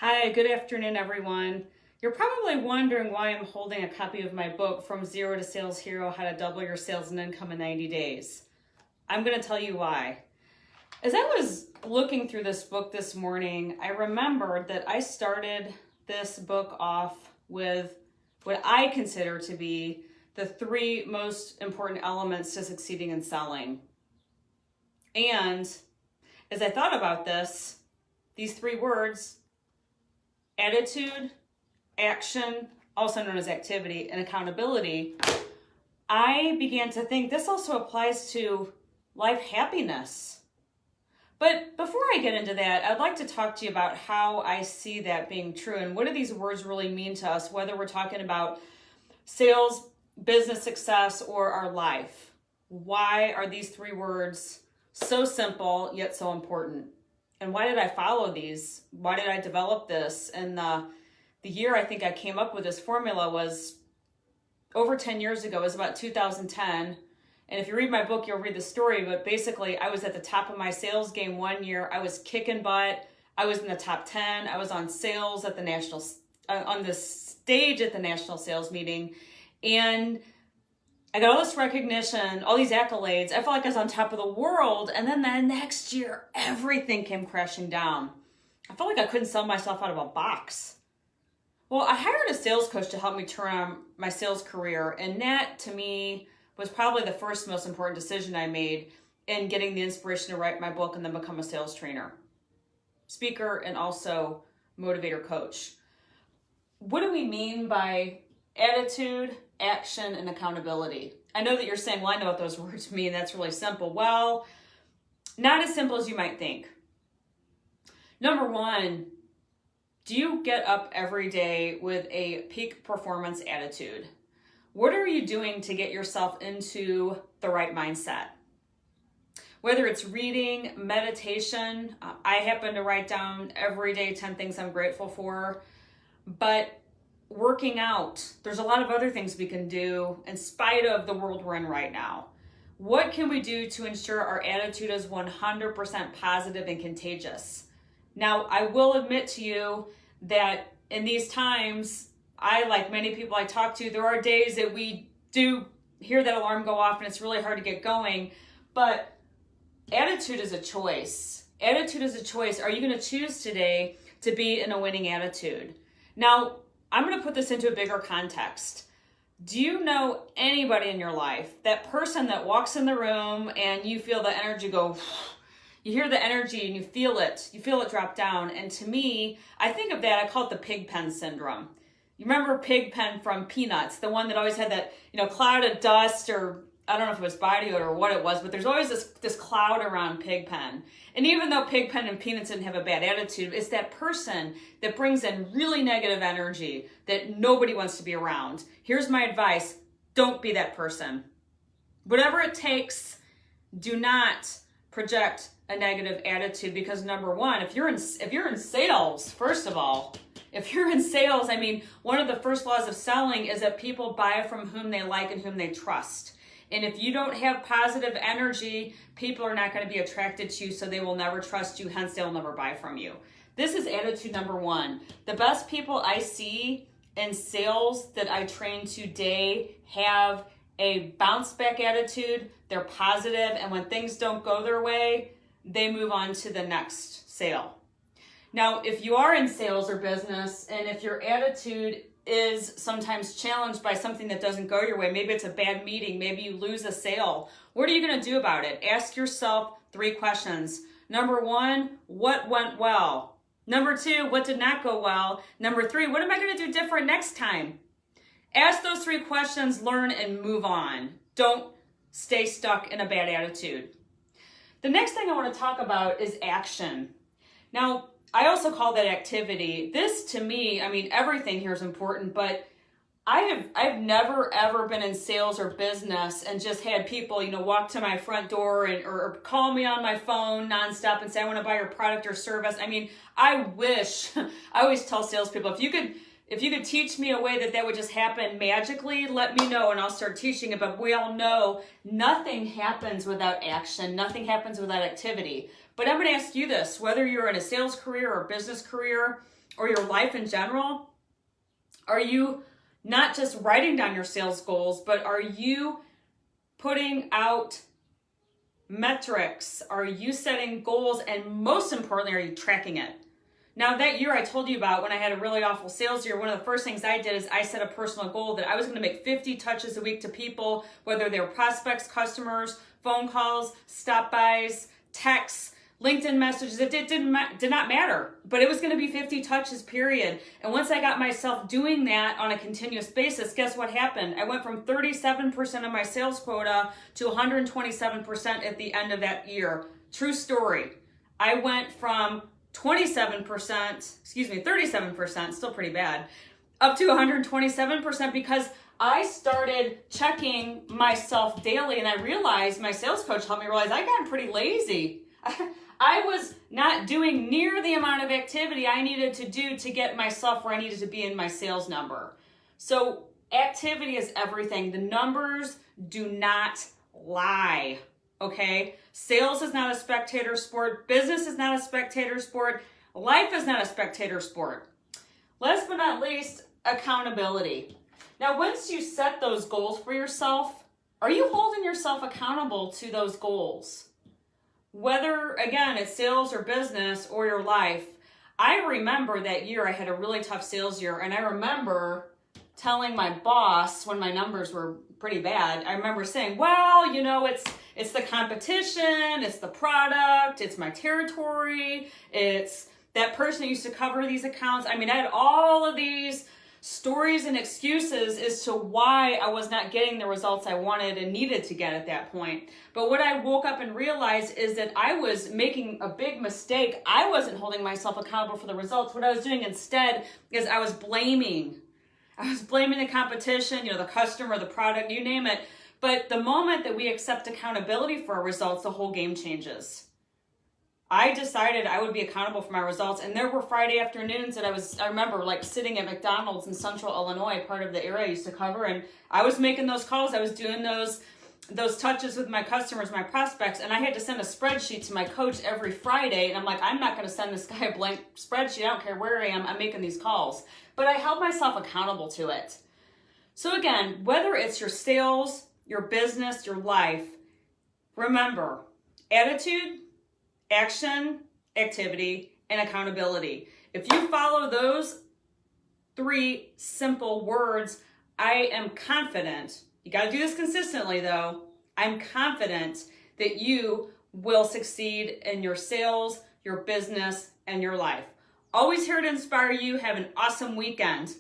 Hi, good afternoon, everyone. You're probably wondering why I'm holding a copy of my book, From Zero to Sales Hero, How to Double Your Sales and Income in 90 Days. I'm going to tell you why. As I was looking through this book this morning, I remembered that I started this book off with what I consider to be the three most important elements to succeeding in selling. And as I thought about this, these three words, attitude, action, also known as activity, and accountability, I began to think this also applies to life happiness. But before I get into that, I'd like to talk to you about how I see that being true and what do these words really mean to us, whether we're talking about sales, business success, or our life. Why are these three words so simple yet so important? And why did I follow these? Why did I develop this? And the year I think I came up with this formula was over 10 years ago. It was about 2010. And if you read my book, you'll read the story. But basically, I was at the top of my sales game one year. I was kicking butt. I was in the top 10. I was on sales at the on the stage at the national sales meeting. And I got all this recognition, all these accolades. I felt like I was on top of the world. And then the next year, everything came crashing down. I felt like I couldn't sell myself out of a box. Well, I hired a sales coach to help me turn on my sales career. And that, to me, was probably the first most important decision I made in getting the inspiration to write my book and then become a sales trainer, speaker, and also motivator coach. What do we mean by attitude, action, and accountability? I know that you're saying, well, I know what those words mean. That's really simple. Well, not as simple as you might think. Number one, do you get up every day with a peak performance attitude? What are you doing to get yourself into the right mindset? Whether it's reading, meditation, I happen to write down every day 10 things I'm grateful for, but working out, there's a lot of other things we can do in spite of the world we're in right now. What can we do to ensure our attitude is 100% positive and contagious? Now, I will admit to you that in these times, like many people I talk to, there are days that we do hear that alarm go off and it's really hard to get going, but attitude is a choice. Attitude is a choice. Are you going to choose today to be in a winning attitude? Now, I'm going to put this into a bigger context. Do you know anybody in your life, that person that walks in the room and you feel the energy go, you hear the energy and you feel it drop down. And to me, I think of that, I call it the pig pen syndrome. You remember Pigpen from Peanuts, the one that always had that, cloud of dust, or I don't know if it was body odor or what it was, but there's always this cloud around Pigpen. And even though Pigpen and Peanuts didn't have a bad attitude, it's that person that brings in really negative energy that nobody wants to be around. Here's my advice. Don't be that person. Whatever it takes, do not project a negative attitude, because number one, if you're in sales, first of all, if you're in sales, one of the first laws of selling is that people buy from whom they like and whom they trust. And if you don't have positive energy, people are not going to be attracted to you, so they will never trust you, hence they'll never buy from you. This is attitude number one. The best people I see in sales that I train today have a bounce back attitude, they're positive, and when things don't go their way, they move on to the next sale. Now, if you are in sales or business, and if your attitude is sometimes challenged by something that doesn't go your way, maybe it's a bad meeting, maybe you lose a sale, what are you going to do about it? Ask yourself 3 questions. Number 1, what went well? Number 2, what did not go well? Number 3, what am I going to do different next time? Ask those 3 questions, learn, and move on. Don't stay stuck in a bad attitude. The next thing I want to talk about is action. Now, I also call that activity. This, to me, everything here is important, but I've never ever been in sales or business and just had people, walk to my front door or call me on my phone nonstop and say, I want to buy your product or service. I wish, I always tell salespeople, if you could teach me a way that would just happen magically, let me know and I'll start teaching it. But we all know nothing happens without action. Nothing happens without activity. But I'm going to ask you this, whether you're in a sales career or business career, or your life in general? Are you not just writing down your sales goals, but are you putting out metrics? Are you setting goals? And most importantly, are you tracking it? Now, that year I told you about when I had a really awful sales year, one of the first things I did is I set a personal goal that I was going to make 50 touches a week to people, whether they were prospects, customers, phone calls, stop-bys, texts, LinkedIn messages. It did not matter, but it was going to be 50 touches, period. And once I got myself doing that on a continuous basis, guess what happened? I went from 37% of my sales quota to 127% at the end of that year. True story. I went from 37%, still pretty bad, up to 127% because I started checking myself daily, and I realized, my sales coach helped me realize I got pretty lazy. I was not doing near the amount of activity I needed to do to get myself where I needed to be in my sales number. So activity is everything. The numbers do not lie, okay? Sales is not a spectator sport. Business is not a spectator sport. Life is not a spectator sport. Last but not least, accountability. Now, once you set those goals for yourself, are you holding yourself accountable to those goals? Whether, again, it's sales or business or your life, I remember that year I had a really tough sales year, and I remember telling my boss when my numbers were pretty bad, I remember saying, well, you know, it's the competition, it's the product, it's my territory, it's that person that used to cover these accounts. I mean, I had all of these stories and excuses as to why I was not getting the results I wanted and needed to get at that point. But what I woke up and realized is that I was making a big mistake. I wasn't holding myself accountable for the results. What I was doing instead is I was blaming the competition, you know, the customer, the product, you name it. But the moment that we accept accountability for our results, the whole game changes. I decided I would be accountable for my results, and there were Friday afternoons that I remember like sitting at McDonald's in Central Illinois, part of the area I used to cover, and I was making those calls. I was doing those touches with my customers, my prospects, and I had to send a spreadsheet to my coach every Friday, and I'm like, I'm not going to send this guy a blank spreadsheet. I don't care where I am. I'm making these calls. But I held myself accountable to it. So again, whether it's your sales, your business, your life, remember, attitude, action, activity, and accountability. If you follow those 3 simple words, I am confident, you got to do this consistently though, I'm confident that you will succeed in your sales, your business, and your life. Always here to inspire you. Have an awesome weekend.